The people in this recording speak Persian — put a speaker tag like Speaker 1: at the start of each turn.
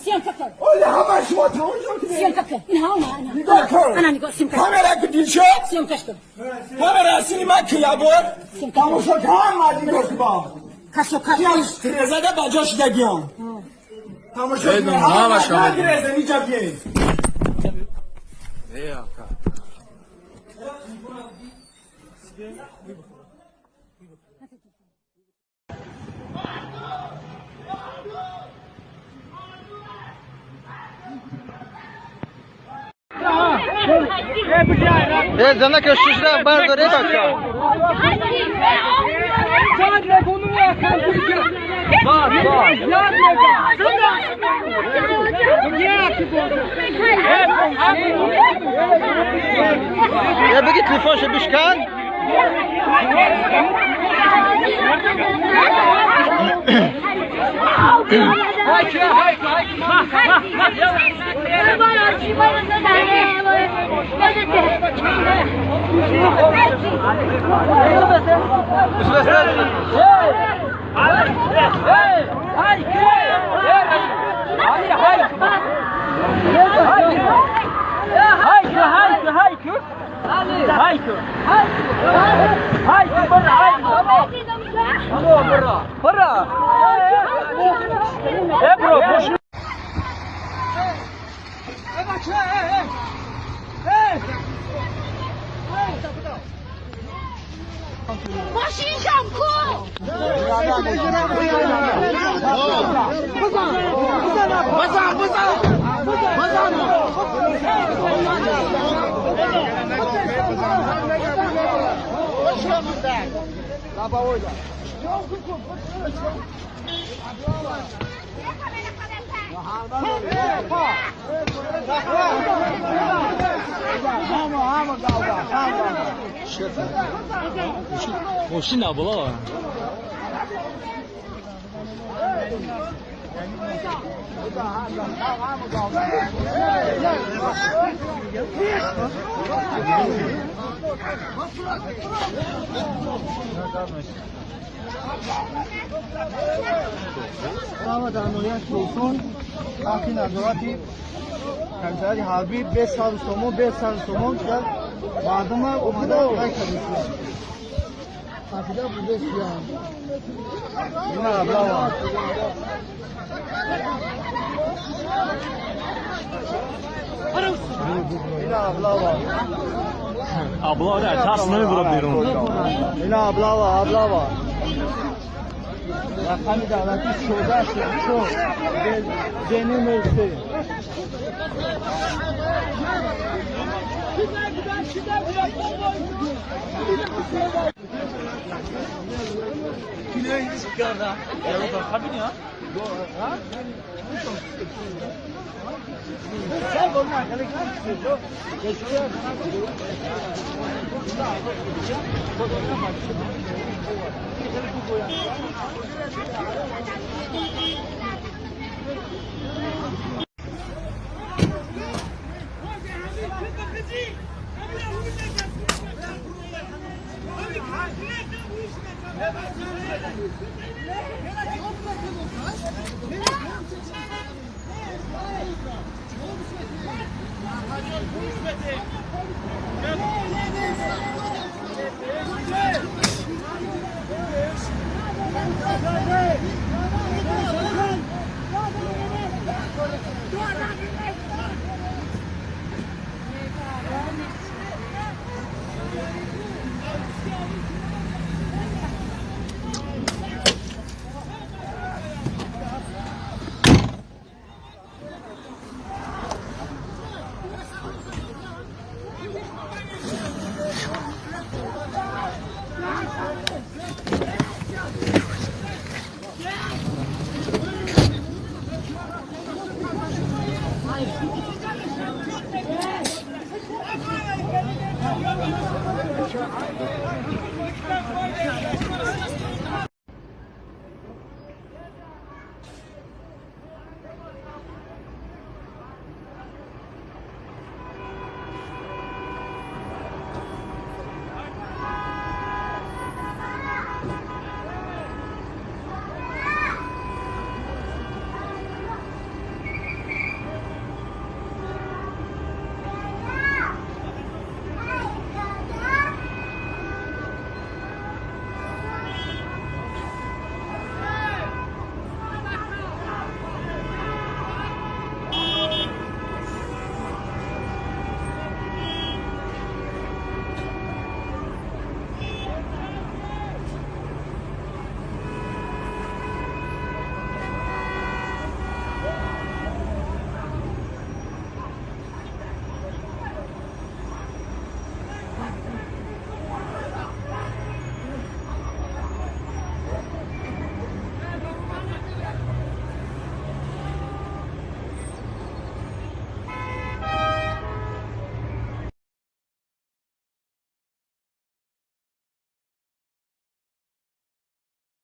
Speaker 1: سیم ککر
Speaker 2: ولی همه شما تماشا کنید
Speaker 1: سیم ککر این ها نه
Speaker 2: نگاه کن
Speaker 1: انا نگاه سیم ککر
Speaker 2: کامera که دیر شد
Speaker 1: سیم کشکر
Speaker 2: کامera سینما که یابور تماشا که هم مردی گفت با
Speaker 1: کشو
Speaker 2: کیاش ترزده باجاش دگیان تماشا کنید همه شما ترزده نیجا بیایید
Speaker 3: زنده که شیشره برداره بکن یا بگی تلفنش بشکن
Speaker 4: ماشین جمع کن
Speaker 3: ماشین نبولا
Speaker 5: ما در نهایت سلطان وقتی نظراتی کمتری حربی 20,000 تومان 20,000 تومان در مردم اومده رای کردن فقیده بوده سیان این ابلاوا این ابلاوا
Speaker 3: ابلا در تاس نمیبره بیرون
Speaker 5: این ابلاوا رقم دولتی شده شد جنی مرسه
Speaker 4: Hey!